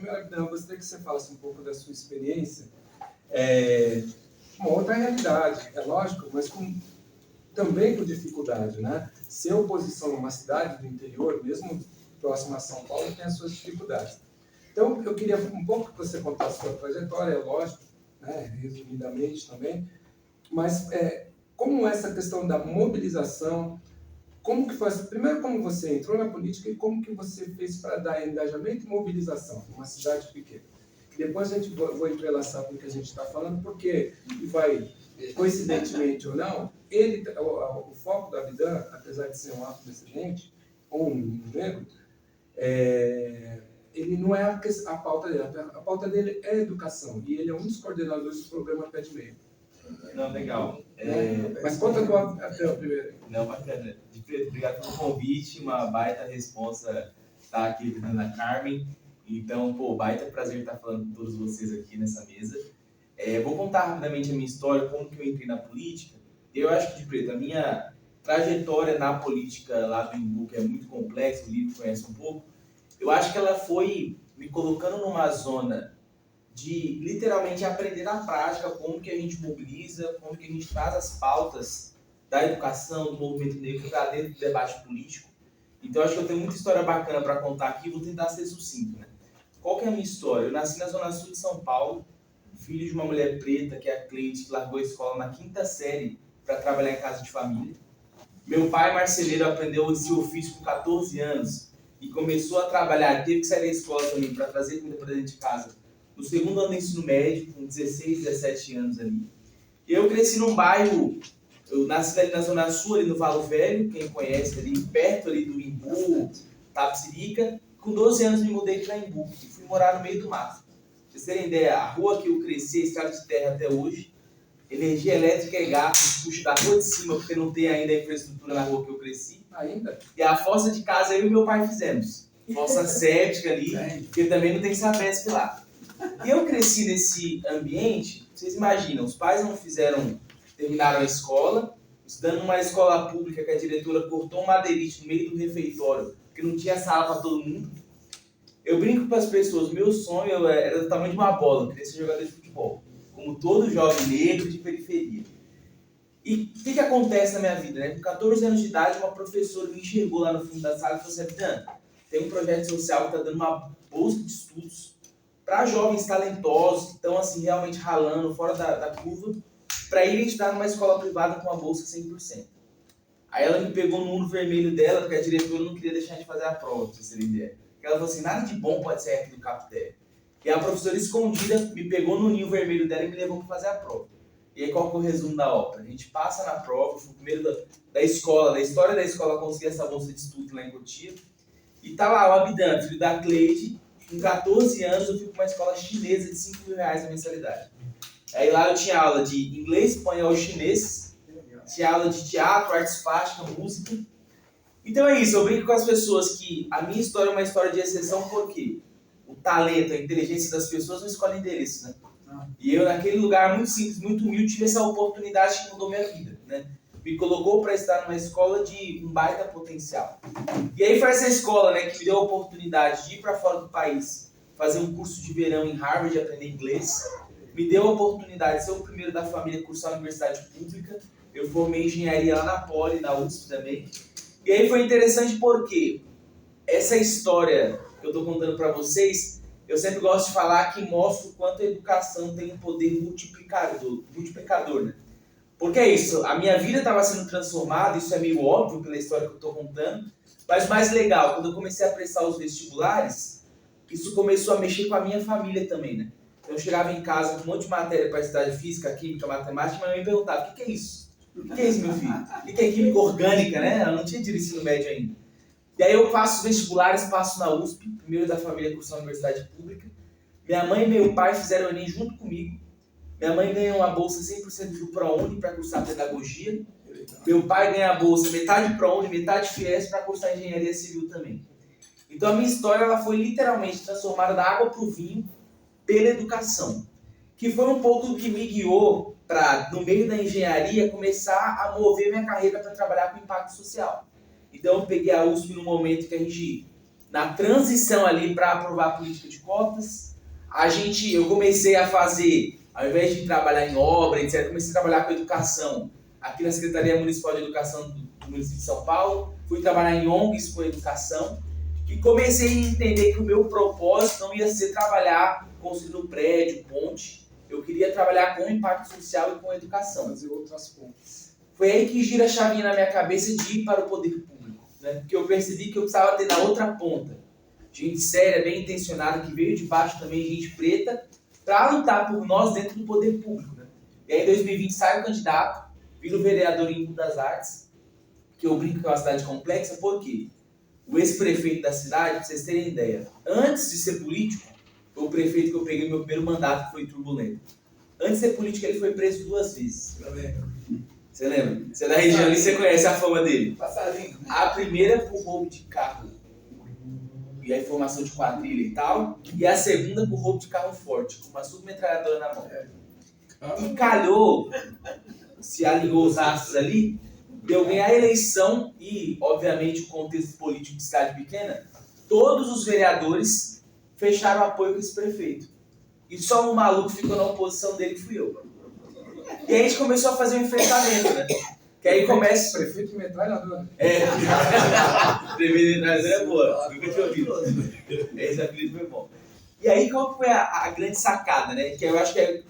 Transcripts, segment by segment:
Primeiro, eu gostaria que você falasse um pouco da sua experiência. Uma outra realidade, é lógico, mas também com dificuldade, né? Ser oposição numa cidade do interior, mesmo próxima a São Paulo, tem as suas dificuldades. Então, eu queria um pouco que você contasse a sua trajetória, é lógico, né? Resumidamente também, mas como essa questão da mobilização, como que foi, primeiro como você entrou na política e como que você fez para dar engajamento e mobilização numa cidade pequena. Depois a gente vou entrelaçar com o que a gente está falando, porque vai, coincidentemente ou não, o foco da Abdan, apesar de ser um afrodescendente ou um menino negro, ele não é a pauta dele. A pauta dele é educação, e ele é um dos coordenadores do programa Pé de Meio. Não, legal. Mas conta a tua primeiro. Não, bacana. Obrigado pelo convite, uma baita responsa estar aqui com a Ana Carmen. Então, baita prazer estar falando com todos vocês aqui nessa mesa. Vou contar rapidamente a minha história, como que eu entrei na política. Eu acho que, de Preto, a minha trajetória na política lá do Embu, que é muito complexa, o Livro conhece um pouco, eu acho que ela foi me colocando numa zona de literalmente aprender na prática como que a gente mobiliza, como que a gente traz as pautas da educação, do movimento negro para dentro do debate político. Então, acho que eu tenho muita história bacana para contar aqui, vou tentar ser sucinto, né? Qual que é a minha história? Eu nasci na Zona Sul de São Paulo, filho de uma mulher preta, que é a Cleide, que largou a escola na 5ª série para trabalhar em casa de família. Meu pai, marceneiro, aprendeu esse ofício com 14 anos e começou a trabalhar, teve que sair da escola também para trazer comida para dentro de casa. No 2º ano do ensino médio, com 16, 17 anos ali. Eu cresci num bairro, eu nasci ali na Zona Sul, ali no Valo Velho, quem conhece ali, perto ali do Embu, Tapsirica. Com 12 anos me mudei para Embu e fui morar no meio do mato. Pra vocês terem ideia, a rua que eu cresci, a estrada de terra até hoje, energia elétrica é gato, puxa da rua de cima, porque não tem ainda a infraestrutura na rua que eu cresci. Ainda? E a fossa de casa eu e meu pai fizemos. Fossa séptica ali, porque também não tem Sabesp lá. E eu cresci nesse ambiente, vocês imaginam, os pais não terminaram a escola, estudando numa escola pública que a diretora cortou um madeirite no meio do refeitório, porque não tinha sala para todo mundo. Eu brinco com as pessoas, meu sonho era do tamanho de uma bola, eu queria ser jogador de futebol, como todo jovem negro de periferia. E o que acontece na minha vida, né? Com 14 anos de idade, uma professora me enxergou lá no fundo da sala e falou assim: Abdan, tem um projeto social que está dando uma bolsa de estudos para jovens talentosos que estão assim, realmente ralando fora da curva, para irem estudar numa escola privada com a bolsa 100%. Aí ela me pegou no mundo vermelho dela, porque a diretora não queria deixar de fazer a prova, pra vocês terem ideia. Ela falou assim: nada de bom pode sair aqui do Capitélio. E a professora escondida me pegou no ninho vermelho dela e me levou para fazer a prova. E aí qual que é o resumo da obra? A gente passa na prova, fui o primeiro da escola, da história da escola, a conseguir essa bolsa de estudo lá em Cotia. E tá lá o Abdan, filho da Cleide. Com 14 anos eu fui para uma escola chinesa de R$5.000 a mensalidade. Aí lá eu tinha aula de inglês, espanhol e chinês. Tinha aula de teatro, artes plásticas, música. Então é isso, eu brinco com as pessoas que a minha história é uma história de exceção porque o talento, a inteligência das pessoas não escolhe endereço, né? E eu, naquele lugar muito simples, muito humilde, tive essa oportunidade que mudou minha vida, né? Me colocou para estar numa escola de um baita potencial. E aí foi essa escola, né, que me deu a oportunidade de ir para fora do país, fazer um curso de verão em Harvard e aprender inglês. Me deu a oportunidade de ser o primeiro da família a cursar a universidade pública. Eu formei engenharia lá na Poli, na USP também. E aí foi interessante porque essa história que eu estou contando para vocês, eu sempre gosto de falar que mostra o quanto a educação tem um poder multiplicador, né? Porque é isso, a minha vida estava sendo transformada, isso é meio óbvio pela história que eu estou contando, mas o mais legal, quando eu comecei a prestar os vestibulares, isso começou a mexer com a minha família também, né? Então eu chegava em casa com um monte de matéria para estudar de física, química, matemática, mas eu me perguntava: o que é isso? O que é isso, meu filho? O que é química orgânica, né? Eu não tinha tido ensino médio ainda. E aí eu faço os vestibulares, passo na USP, primeiro da família cursou na universidade pública. Minha mãe e meu pai fizeram o Enem junto comigo. Minha mãe ganhou uma bolsa 100% do ProUni para cursar pedagogia. Meu pai ganha a bolsa metade ProUni, metade FIES para cursar engenharia civil também. Então a minha história ela foi literalmente transformada da água para o vinho pela educação. Que foi um pouco do que me guiou para, no meio da engenharia, começar a mover minha carreira para trabalhar com impacto social. Então eu peguei a USP no momento que a gente na transição ali para aprovar a política de cotas. Eu comecei a fazer, ao invés de trabalhar em obra, etc., comecei a trabalhar com educação aqui na Secretaria Municipal de Educação do município de São Paulo. Fui trabalhar em ONGs com educação e comecei a entender que o meu propósito não ia ser trabalhar construindo prédio, ponte. Eu queria trabalhar com impacto social e com educação. Fazer outras pontes. Foi aí que gira a chavinha na minha cabeça de ir para o poder público, né? Porque eu percebi que eu precisava ter na outra ponta gente séria, bem intencionada, que veio de baixo também, gente preta, para lutar por nós dentro do poder público, né? E aí em 2020 saio candidato, viro vereador em Embu das Artes, que eu brinco que é uma cidade complexa, por quê? O ex-prefeito da cidade, para vocês terem ideia, antes de ser político, foi o prefeito que eu peguei no meu primeiro mandato, que foi turbulento. Antes de ser político, ele foi preso 2 vezes. Eu lembro. Você lembra? Você é da região ali, você conhece a fama dele. Passarinho. A primeira por roubo de carro e a informação de quadrilha e tal, e a segunda por roubo de carro forte, com uma submetralhadora na mão. E calhou, se aligou os astros ali, de eu ganhar a eleição e, obviamente, o contexto político de cidade pequena, todos os vereadores fecharam apoio com esse prefeito. E só um maluco ficou na oposição dele, que fui eu. E aí a gente começou a fazer um enfrentamento, né? Que aí começa... Prefeito metralhador. Prefeito metralhador é boa, nunca tinha ouvido. Esse apelido foi bom. E aí qual foi a grande sacada, né? Que eu acho que eu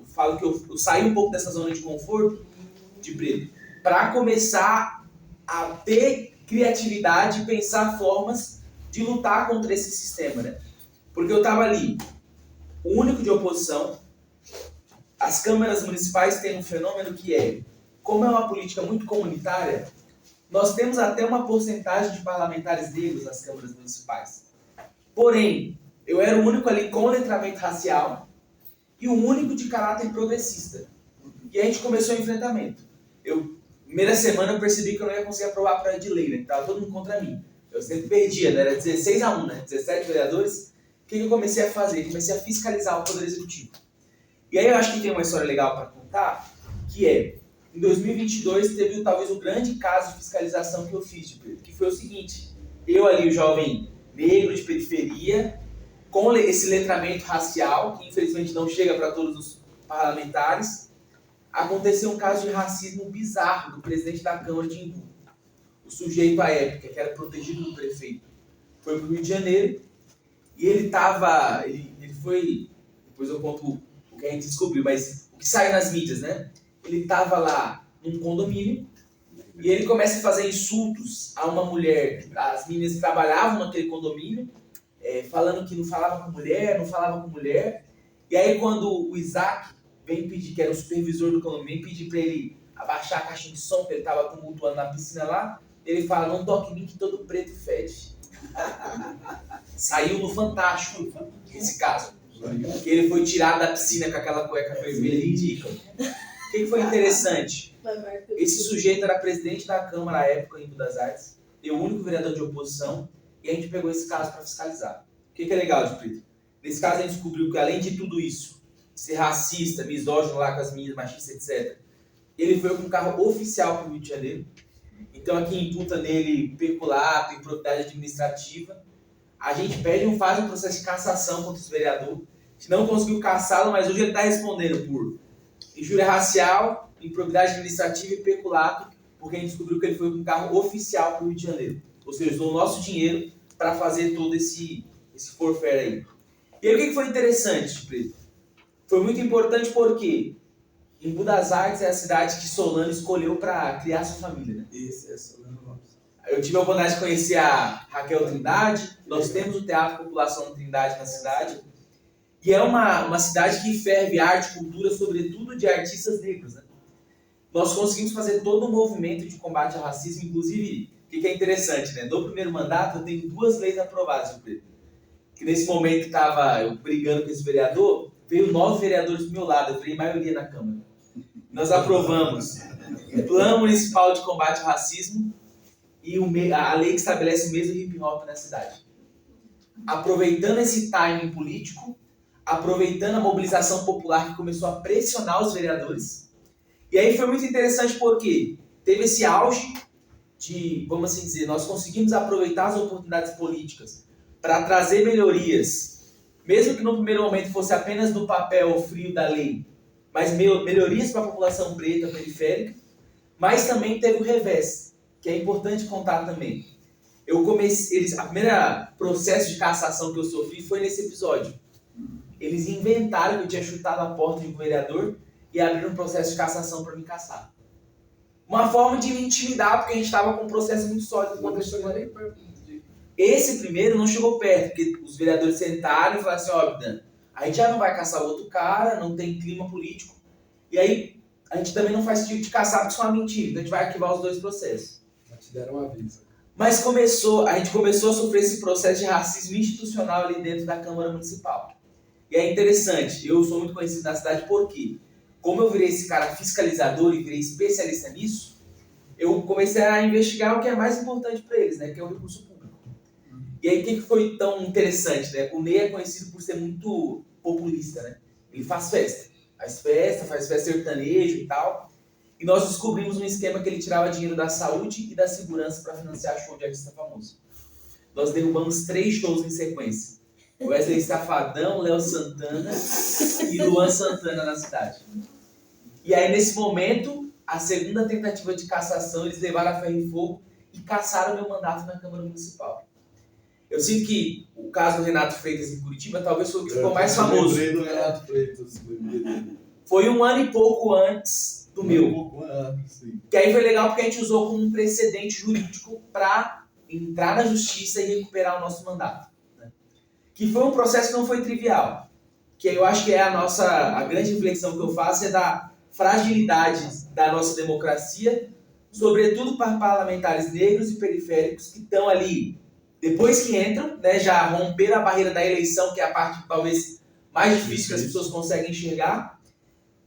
falo que eu saí um pouco dessa zona de conforto de preto, para começar a ter criatividade e pensar formas de lutar contra esse sistema, né? Porque eu estava ali, o único de oposição. As câmaras municipais têm um fenômeno que é, como é uma política muito comunitária, nós temos até uma porcentagem de parlamentares negros nas câmaras municipais. Porém, eu era o único ali com letramento racial e o único de caráter progressista. E a gente começou o enfrentamento. Primeira semana eu percebi que eu não ia conseguir aprovar a projeto de lei, né? Tava todo mundo contra mim. Eu sempre perdia, né? Era 16-1, né? 17 vereadores. O que eu comecei a fazer? Comecei a fiscalizar o Poder Executivo. E aí eu acho que tem uma história legal para contar, que é, em 2022 teve talvez o grande caso de fiscalização que eu fiz, que foi o seguinte: eu ali, o jovem negro de periferia, com esse letramento racial, que infelizmente não chega para todos os parlamentares, aconteceu um caso de racismo bizarro do presidente da Câmara de Embu. O sujeito à época, que era protegido do prefeito, foi para o Rio de Janeiro e ele foi, depois eu conto o que a gente descobriu, mas o que saiu nas mídias, né? Ele estava lá num condomínio e ele começa a fazer insultos a uma mulher. As meninas trabalhavam naquele condomínio, falando que não falava com mulher. E aí quando o Isaac vem pedir, que era o supervisor do condomínio, vem pedir para ele abaixar a caixinha de som, porque ele estava tumultuando na piscina lá, ele fala: não toque em mim que todo preto fede. Saiu no Fantástico esse caso. Que ele foi tirado da piscina com aquela cueca vermelha ridícula. O que foi interessante? Esse sujeito era presidente da Câmara à época em Embu das Artes, eu o único vereador de oposição, e a gente pegou esse caso para fiscalizar. O que é legal de preto? Nesse caso a gente descobriu que, além de tudo isso, ser racista, misógino lá com as meninas, machista, etc., ele foi com um carro oficial para o Rio de Janeiro. Então aqui imputa nele peculato, improbidade administrativa. A gente faz um processo de cassação contra esse vereador. A gente não conseguiu caçá-lo, mas hoje ele está respondendo por injúria racial, improbidade administrativa e peculato, porque a gente descobriu que ele foi com um carro oficial para o Rio de Janeiro. Ou seja, usou o nosso dinheiro para fazer todo esse forfare aí. E aí o que foi interessante, Preto? Foi muito importante porque Embu das Artes é a cidade que Solano escolheu para criar sua família, né? Isso, é Solano Lopes. Eu tive a oportunidade de conhecer a Raquel Trindade. Nós temos o Teatro População Trindade na cidade. E é uma cidade que ferve arte e cultura, sobretudo de artistas negros, né? Nós conseguimos fazer todo um movimento de combate ao racismo, inclusive, o que é interessante, né? No primeiro mandato eu tenho 2 leis aprovadas, Preto. Que nesse momento que estava eu brigando com esse vereador, veio 9 vereadores do meu lado, eu virei maioria na Câmara. Nós aprovamos o Plano Municipal de Combate ao Racismo e a lei que estabelece o mesmo hip hop na cidade. Aproveitando esse timing político, aproveitando a mobilização popular que começou a pressionar os vereadores. E aí foi muito interessante porque teve esse auge de, vamos assim dizer, nós conseguimos aproveitar as oportunidades políticas para trazer melhorias, mesmo que no primeiro momento fosse apenas no papel frio da lei, mas melhorias para a população preta periférica, mas também teve o revés, que é importante contar também. A primeira processo de cassação que eu sofri foi nesse episódio. Eles inventaram que eu tinha chutado a porta de um vereador e abriram um processo de cassação para me caçar. Uma forma de me intimidar, porque a gente estava com um processo muito sólido. Esse primeiro não chegou perto, porque os vereadores sentaram e falaram assim, ó, a gente já não vai caçar o outro cara, não tem clima político. E aí, a gente também não faz sentido de caçar porque isso é uma mentira. Então a gente vai arquivar os dois processos. Já te deram um aviso. Mas a gente começou a sofrer esse processo de racismo institucional ali dentro da Câmara Municipal. E é interessante, eu sou muito conhecido na cidade porque, como eu virei esse cara fiscalizador e virei especialista nisso, eu comecei a investigar o que é mais importante para eles, né, que é o recurso público. E aí, o que foi tão interessante, né? O Ney é conhecido por ser muito populista, né? Ele faz festa, faz festa sertanejo e tal. E nós descobrimos um esquema que ele tirava dinheiro da saúde e da segurança para financiar show de artista famoso. Nós derrubamos 3 shows em sequência. Wesley Safadão, Léo Santana e Luan Santana na cidade. E aí, nesse momento, a segunda tentativa de cassação, eles levaram a ferro e fogo e cassaram meu mandato na Câmara Municipal. Eu sinto que o caso do Renato Freitas em Curitiba talvez foi o que ficou mais famoso. Eu do Renato Freitas. Foi 1 ano e pouco antes do meu. Sim. Que aí foi legal porque a gente usou como um precedente jurídico para entrar na justiça e recuperar o nosso mandato. Né? Que foi um processo que não foi trivial. Que eu acho que é a grande reflexão que eu faço é da fragilidade da nossa democracia, sobretudo para parlamentares negros e periféricos que estão ali, depois que entram, né, já romperam a barreira da eleição, que é a parte talvez mais difícil que as pessoas conseguem enxergar,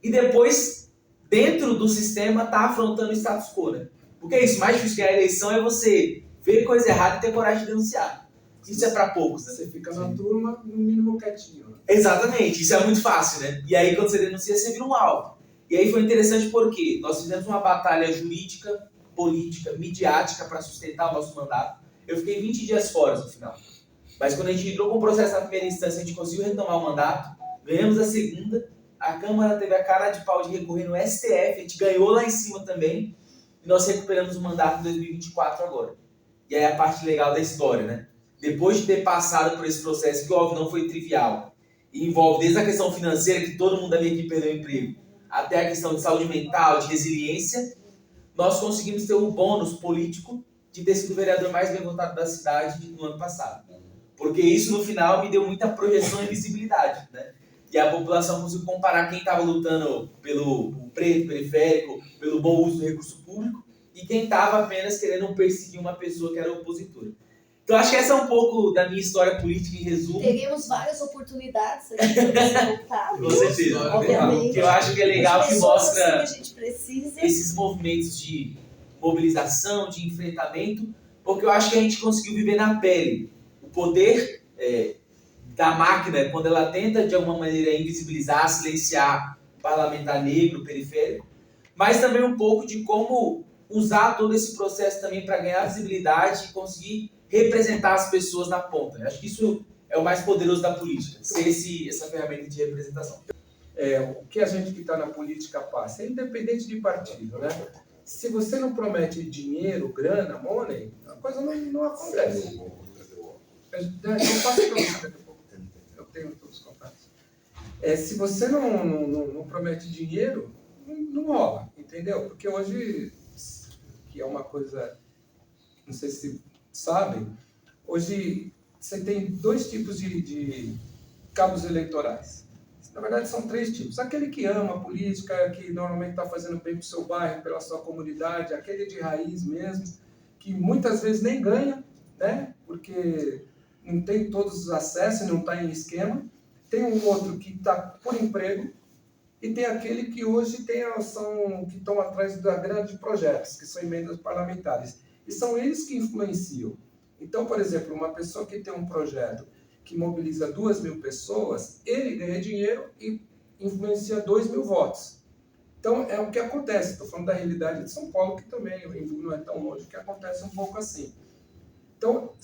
e depois, dentro do sistema, está afrontando o status quo. Né? Porque é isso, mais difícil que a eleição é você ver coisa errada e ter coragem de denunciar. Isso é para poucos. Né? Você fica na turma, no mínimo quietinho. Né? Exatamente, isso é muito fácil, né? E aí, quando você denuncia, você vira um alvo. E aí foi interessante porque nós fizemos uma batalha jurídica, política, midiática para sustentar o nosso mandato. Eu fiquei 20 dias fora no final. Mas quando a gente entrou com o processo na primeira instância, a gente conseguiu retomar o mandato, ganhamos a segunda, a Câmara teve a cara de pau de recorrer no STF, a gente ganhou lá em cima também, e nós recuperamos o mandato em 2024 agora. E aí a parte legal da história, né? Depois de ter passado por esse processo, que óbvio não foi trivial, e envolve desde a questão financeira, que todo mundo da minha equipe perdeu o emprego, até a questão de saúde mental, de resiliência, nós conseguimos ter um bônus político de ter sido o vereador mais bem votado da cidade no ano passado. Porque isso, no final, me deu muita projeção e visibilidade, né? E a população conseguiu comparar quem estava lutando pelo preto, periférico, pelo bom uso do recurso público, e quem estava apenas querendo perseguir uma pessoa que era opositora. Então, acho que essa é um pouco da minha história política, em resumo. Teremos várias oportunidades aqui para você voltar. Com certeza. Obviamente. Que eu acho que é legal, que mostra que a gente precisa. esses movimentos de mobilização, de enfrentamento, porque eu acho que a gente conseguiu viver na pele o poder da máquina, quando ela tenta, de alguma maneira, invisibilizar, silenciar o parlamentar negro, periférico, mas também um pouco de como usar todo esse processo também para ganhar visibilidade e conseguir representar as pessoas na ponta. Né? Acho que isso é o mais poderoso da política, ser essa ferramenta de representação. O que a gente que está na política passa, é independente de partido, né? Se você não promete dinheiro, grana, money, a coisa não acontece. Eu passo para você daqui a pouco. Eu tenho todos os contatos. Se você não promete dinheiro, não rola, entendeu? Porque hoje, que é uma coisa, não sei se sabem, hoje você tem 2 tipos de cabos eleitorais. Na verdade, são 3 tipos. Aquele que ama a política, que normalmente está fazendo bem para o seu bairro, pela sua comunidade, aquele de raiz mesmo, que muitas vezes nem ganha, né? Porque não tem todos os acessos, não está em esquema. Tem um outro que está por emprego, e tem aquele que hoje que estão atrás da grandes projetos, que são emendas parlamentares. E são eles que influenciam. Então, por exemplo, uma pessoa que tem um projeto que mobiliza 2.000 pessoas, ele ganha dinheiro e influencia 2.000 votos. Então, é o que acontece. Estou falando da realidade de São Paulo, que também não é tão longe, que acontece um pouco assim. Então,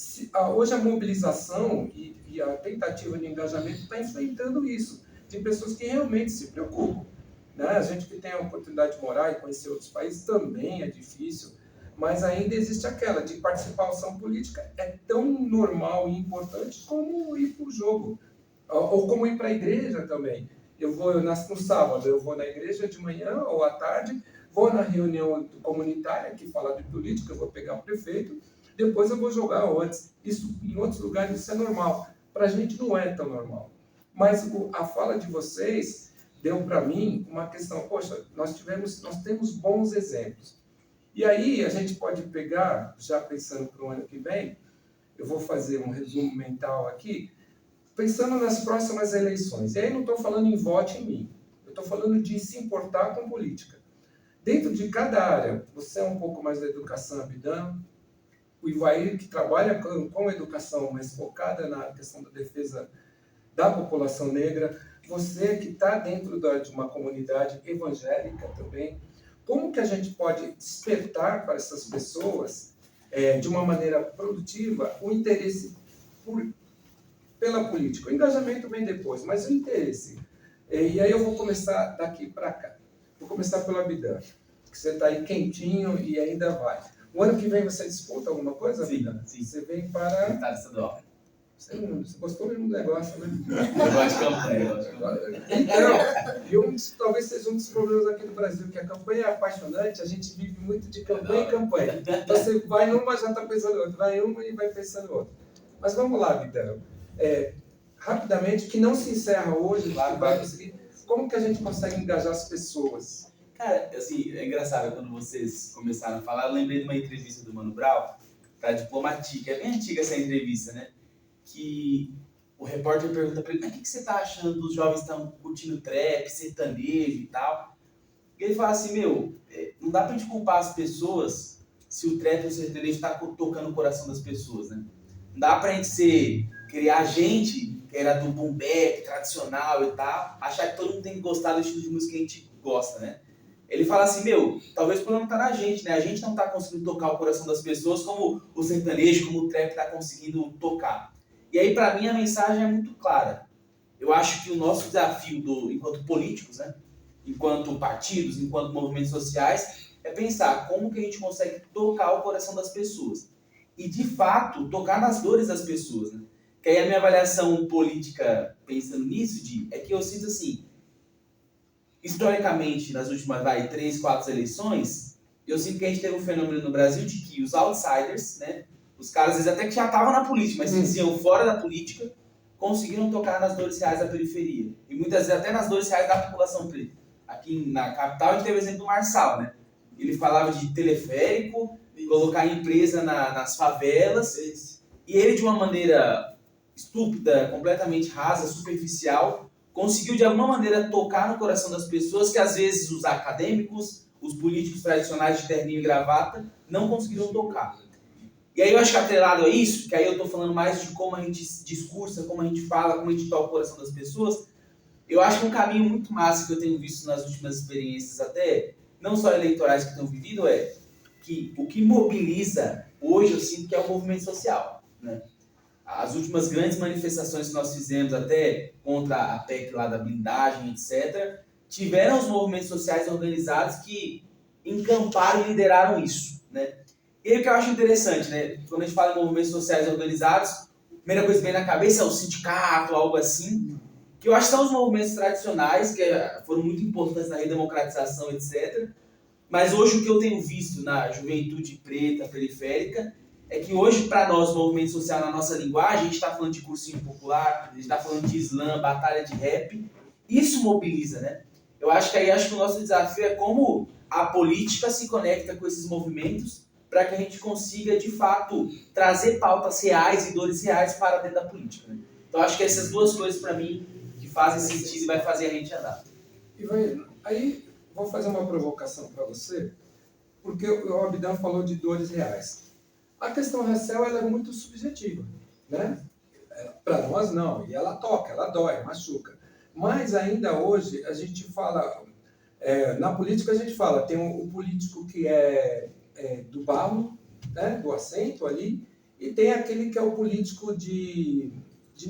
hoje a mobilização e a tentativa de engajamento está enfrentando isso, de pessoas que realmente se preocupam. Né? A gente que tem a oportunidade de morar e conhecer outros países também é difícil, mas ainda existe aquela de participação política é tão normal e importante como ir para o jogo, ou como ir para a igreja também. No sábado, eu vou na igreja de manhã ou à tarde, vou na reunião comunitária que fala de política, eu vou pegar o prefeito, depois eu vou jogar antes. Isso, em outros lugares isso é normal. Para a gente não é tão normal. Mas a fala de vocês deu para mim uma questão, poxa, nós temos bons exemplos. E aí a gente pode pegar, já pensando para o ano que vem, eu vou fazer um resumo mental aqui, pensando nas próximas eleições. E aí não estou falando em vote em mim, eu estou falando de se importar com política. Dentro de cada área, você é um pouco mais da educação, Abidã, o Ivair, que trabalha com educação, mas focada na questão da defesa da população negra, você que está dentro de uma comunidade evangélica também, como que a gente pode despertar para essas pessoas, de uma maneira produtiva, o interesse pela política? O engajamento vem depois, mas o interesse. E aí eu vou começar daqui para cá. Vou começar pelo Abidã, que você está aí quentinho e ainda vai. O ano que vem você disputa alguma coisa, Abidã? Sim. Você vem para... Deputado estadual. Você gostou mesmo do negócio, né? Eu gosto de campanha. Então, talvez seja um dos problemas aqui no Brasil, que a campanha é apaixonante, a gente vive muito de campanha em campanha. Então, você vai numa, já está pensando em outra, vai uma e vai pensando em outra. Mas vamos lá, Abidã. Rapidamente, que não se encerra hoje, Claro, vai conseguir. Como que a gente consegue engajar as pessoas? Cara, assim, é engraçado, quando vocês começaram a falar, eu lembrei de uma entrevista do Mano Brown para Diplomatique. É bem antiga essa entrevista, né? Que o repórter pergunta para ele: mas o que você tá achando dos jovens que estão curtindo trap, sertanejo e tal? E ele fala assim: não dá pra gente culpar as pessoas se o trap ou o sertanejo tá tocando o coração das pessoas, né? Não dá pra gente criar gente que era do boom bap, tradicional e tal, achar que todo mundo tem que gostar do estilo de música que a gente gosta, né? Ele fala assim: talvez o problema tá na gente, né? A gente não tá conseguindo tocar o coração das pessoas como o sertanejo, como o trap tá conseguindo tocar. E aí, para mim, a mensagem é muito clara. Eu acho que o nosso desafio, enquanto políticos, né? Enquanto partidos, enquanto movimentos sociais, é pensar como que a gente consegue tocar o coração das pessoas. E, de fato, tocar nas dores das pessoas, né? Que aí a minha avaliação política, pensando nisso, é que eu sinto assim, historicamente, nas últimas 3, 4 eleições, eu sinto que a gente teve um fenômeno no Brasil de que os outsiders, né? Os caras, às vezes, até que já estavam na política, mas se diziam fora da política, conseguiram tocar nas dores reais da periferia. E muitas vezes até nas dores reais da população preta. Aqui na capital, a gente teve o exemplo do Marçal, né? Ele falava de teleférico, colocar empresa nas favelas. E ele, de uma maneira estúpida, completamente rasa, superficial, conseguiu, de alguma maneira, tocar no coração das pessoas que, às vezes, os acadêmicos, os políticos tradicionais de terninho e gravata, não conseguiram tocar. E aí eu acho que atrelado a isso, que aí eu tô falando mais de como a gente discursa, como a gente fala, como a gente toca o coração das pessoas, eu acho que um caminho muito massa que eu tenho visto nas últimas experiências até, não só eleitorais que eu tenho vivido, é que o que mobiliza hoje, eu sinto que é o movimento social, né? As últimas grandes manifestações que nós fizemos até contra a PEC lá da blindagem, etc., tiveram os movimentos sociais organizados que encamparam e lideraram isso, né? E aí o que eu acho interessante, né? Quando a gente fala em movimentos sociais organizados, a primeira coisa que vem na cabeça é o sindicato, algo assim, que eu acho que são os movimentos tradicionais, que foram muito importantes na redemocratização, etc. Mas hoje o que eu tenho visto na juventude preta, periférica, é que hoje, para nós, o movimento social na nossa linguagem, a gente está falando de cursinho popular, a gente está falando de slam, batalha de rap, isso mobiliza, né? Eu acho que o nosso desafio é como a política se conecta com esses movimentos para que a gente consiga, de fato, trazer pautas reais e dores reais para dentro da política, né? Então, acho que essas duas coisas, para mim, que fazem sentido e vai fazer a gente andar. E aí, vou fazer uma provocação para você, porque o Abidã falou de dores reais. A questão racial ela é muito subjetiva, né? Para nós, não. E ela toca, ela dói, machuca. Mas, ainda hoje, a gente fala... na política, a gente fala, tem o político que é do barro, né, do assento ali, E tem aquele que é o político de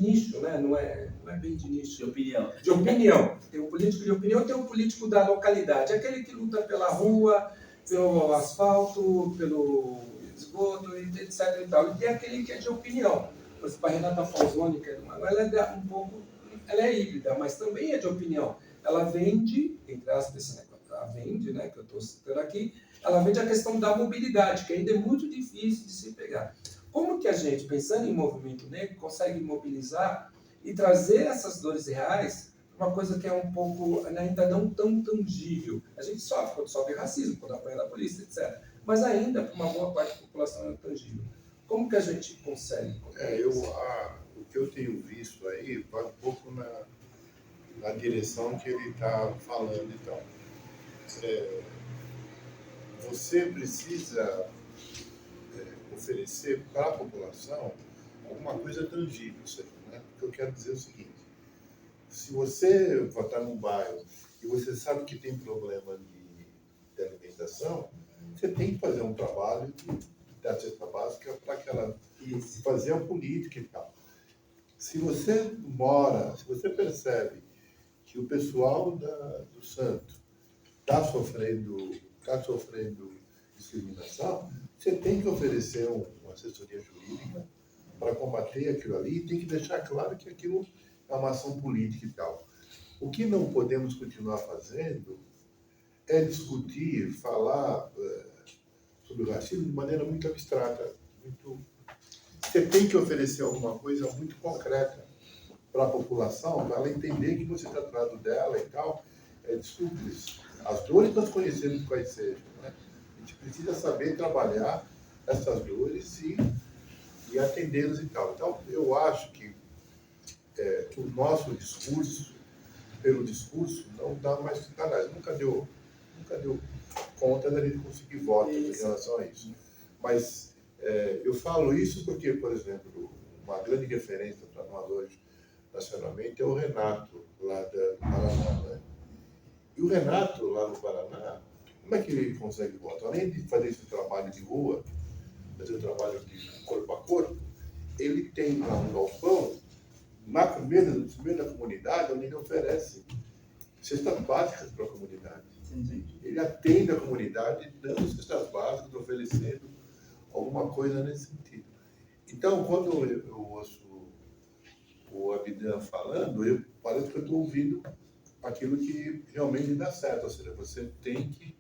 nicho, né? Não é bem de nicho. Sua opinião. De opinião. Tem o político de opinião, tem o político da localidade. Aquele que luta pela rua, pelo asfalto, pelo esgoto, etc. E tal. E tem aquele que é de opinião. Por exemplo, a Renata Falzoni, que é do Manuel, ela é híbrida, mas também é de opinião. Ela vende, entre aspas, ela vende, né, que eu estou citando aqui, ela vende a questão da mobilidade, que ainda é muito difícil de se pegar. Como que a gente, pensando em movimento negro, consegue mobilizar e trazer essas dores reais para uma coisa que é um pouco, ainda não tão tangível? A gente sofre quando sofre racismo, quando apanha da polícia, etc. Mas ainda, para uma boa parte da população, é tangível. Como que a gente consegue? O que eu tenho visto aí vai um pouco na direção que ele está falando. Então, você precisa oferecer para a população alguma coisa tangível. Né? O que eu quero dizer é o seguinte: se você votar num bairro e você sabe que tem problema de alimentação, você tem que fazer um trabalho da cesta básica para aquela fazer a política e tal. Se você percebe que o pessoal do Santo está sofrendo discriminação, você tem que oferecer uma assessoria jurídica para combater aquilo ali e tem que deixar claro que aquilo é uma ação política e tal. O que não podemos continuar fazendo é discutir, falar sobre o racismo de maneira muito abstrata. Você tem que oferecer alguma coisa muito concreta para a população, para ela entender que você está do lado dela e tal. Desculpe, as dores nós conhecemos quais sejam, né? A gente precisa saber trabalhar essas dores e atendê-las e tal. Então, eu acho que o nosso discurso, pelo discurso, não dá mais sacanagem. Nunca deu conta da gente conseguir votos em relação a isso. Mas eu falo isso porque, por exemplo, uma grande referência para nós hoje, nacionalmente, é o Renato, lá do Paraná. Né? E o Renato, lá no Paraná, como é que ele consegue voto? Além de fazer esse trabalho de rua, fazer o trabalho de corpo a corpo, ele tem lá um galpão, no meio da comunidade, onde ele oferece cestas básicas para a comunidade. Ele atende a comunidade dando cestas básicas, oferecendo alguma coisa nesse sentido. Então, quando eu ouço o Abdan falando, parece que eu estou ouvindo aquilo que realmente dá certo. Ou seja, você tem que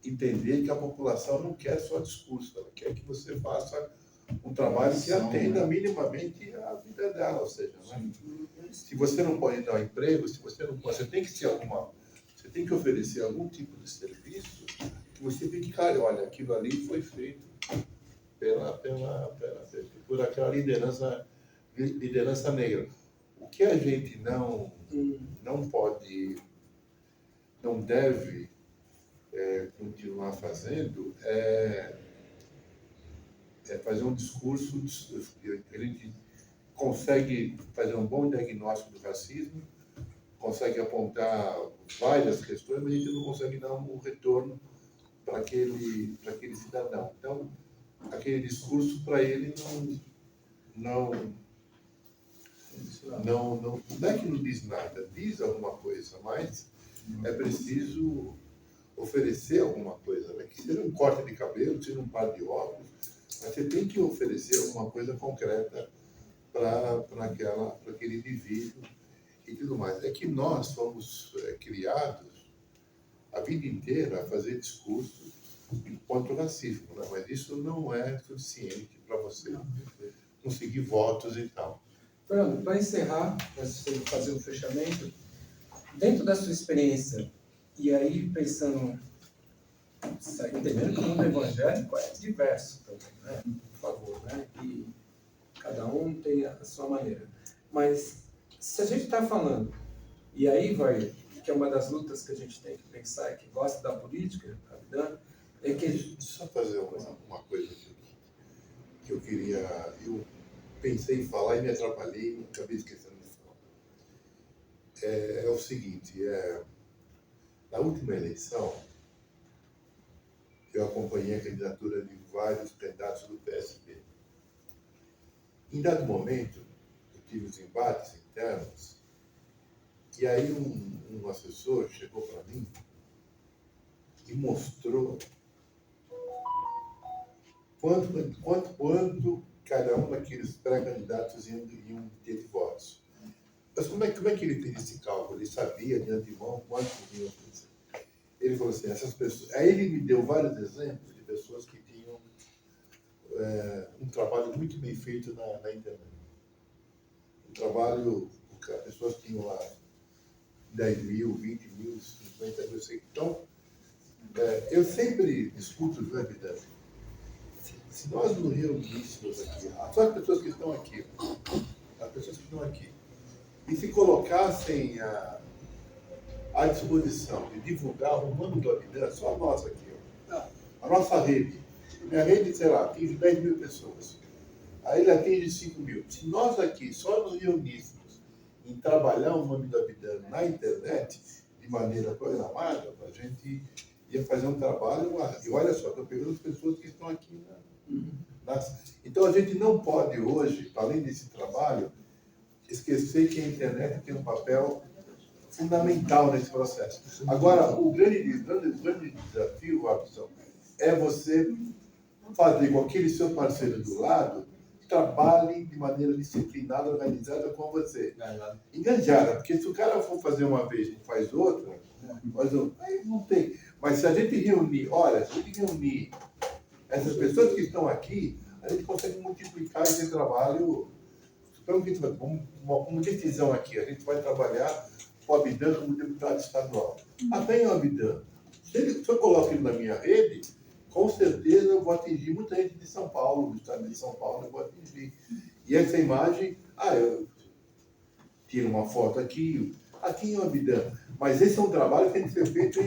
entender que a população não quer só discurso, ela quer que você faça um trabalho que atenda minimamente a vida dela. Ou seja, né? Se você não pode dar um emprego, se você não pode, você tem que ter você tem que oferecer algum tipo de serviço que você fique claro, olha, aquilo ali foi feito por aquela liderança negra. O que a gente não pode, não deve continuar fazendo é fazer um discurso que a gente consegue fazer um bom diagnóstico do racismo, consegue apontar várias questões, mas a gente não consegue dar um retorno para aquele cidadão. Então, aquele discurso para ele não é que não diz nada, diz alguma coisa, mas é preciso oferecer alguma coisa, né? Que seja um corte de cabelo, seja um par de óculos, mas você tem que oferecer alguma coisa concreta para aquele indivíduo e tudo mais. É que nós fomos criados a vida inteira a fazer discursos contra o racismo, né? Mas isso não é suficiente para você conseguir votos e tal. Fernando, para encerrar, para você fazer o fechamento, dentro da sua experiência, e aí pensando, entendendo que o mundo evangélico é diverso também, né? Por favor, né? E cada um tem a sua maneira. Mas se a gente está falando, e aí vai, que é uma das lutas que a gente tem que pensar, que gosta da política, Abdan, é que... Deixa eu fazer uma coisa que eu queria... Eu pensei em falar e me atrapalhei e acabei esquecendo de falar. É o seguinte, na última eleição, eu acompanhei a candidatura de vários candidatos do PSB. Em dado momento, eu tive os embates internos, e aí um assessor chegou para mim e mostrou quanto cada um daqueles pré-candidatos iam ter de votos. Mas como é que ele fez esse cálculo? Ele sabia de antemão quantos iam fazer. Ele falou assim, essas pessoas... Aí ele me deu vários exemplos de pessoas que tinham um trabalho muito bem feito na internet. Um trabalho, pessoas que tinham lá 10 mil, 20 mil, 50 mil. Então, eu sempre discuto, né, vida? Se nós nos reuníssemos aqui, só as pessoas que estão aqui, e se colocassem à disposição de divulgar o nome do habitante, só nós aqui, a nossa rede. Minha rede, sei lá, atinge 10 mil pessoas. Aí ele atinge 5 mil. Se nós aqui só nos reuníssemos em trabalhar o nome do habitante na internet, de maneira programada, a gente ia fazer um trabalho. E olha só, estou pegando as pessoas que estão aqui. Então a gente não pode hoje, além desse trabalho, esquecer que a internet tem um papel fundamental nesse processo. Agora, o grande desafio, Robson, é você fazer com aquele seu parceiro do lado trabalhe de maneira disciplinada, organizada com você. Enganjada, porque se o cara for fazer uma vez e faz outra, aí não tem. Mas se a gente reunir, essas pessoas que estão aqui, a gente consegue multiplicar esse trabalho. Então, uma decisão aqui, a gente vai trabalhar o Abdan como deputado estadual. Até o Abdan, se eu coloco ele na minha rede, com certeza eu vou atingir muita gente de São Paulo, do estado de São Paulo, eu vou atingir. E essa imagem, eu tiro uma foto aqui em Abdan. Mas esse é um trabalho que tem que ser feito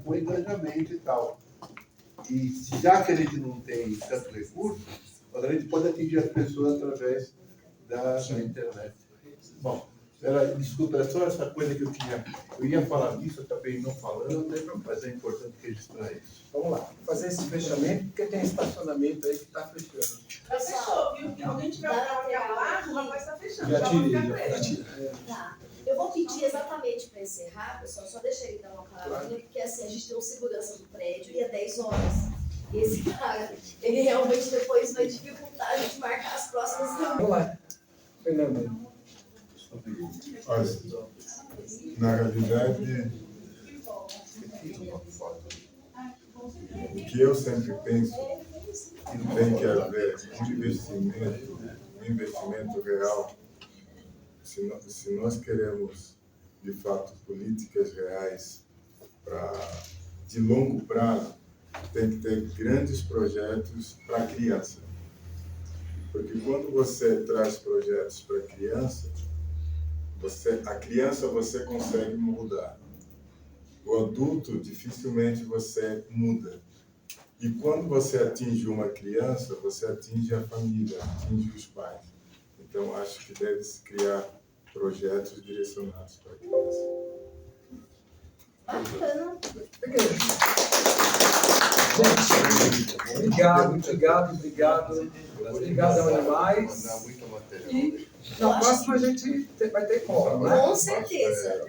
com engajamento e tal. E já que a gente não tem tanto recurso, a gente pode atingir as pessoas através da internet. Bom, desculpa, era só essa coisa que eu ia falar disso, eu acabei não falando, mas é importante registrar isso. Vamos lá, fazer esse fechamento, porque tem estacionamento aí que está fechando. Já fechou, viu? Se alguém tiver um carro aqui abaixo, o rapaz está fechando. Já tirei, vai já ficar preso. tirei. Tá. Eu vou pedir exatamente para encerrar, pessoal, só deixa ele dar uma palavrinha, porque assim, a gente tem um segurança do prédio e é 10 horas. E esse cara, ele realmente depois vai dificultar a gente marcar as próximas reuniões. Vamos lá, Fernando. Olha, na realidade, o que eu sempre penso, tem que haver um investimento real. Se nós queremos, de fato, políticas reais de longo prazo, tem que ter grandes projetos para a criança. Porque quando você traz projetos para a criança você consegue mudar. O adulto, dificilmente você muda. E quando você atinge uma criança, você atinge a família, atinge os pais. Então, acho que deve-se criar projetos direcionados para a criança. Bacana. Obrigado. Obrigado ao Animais. E na próxima a gente vai ter como, né? Com certeza.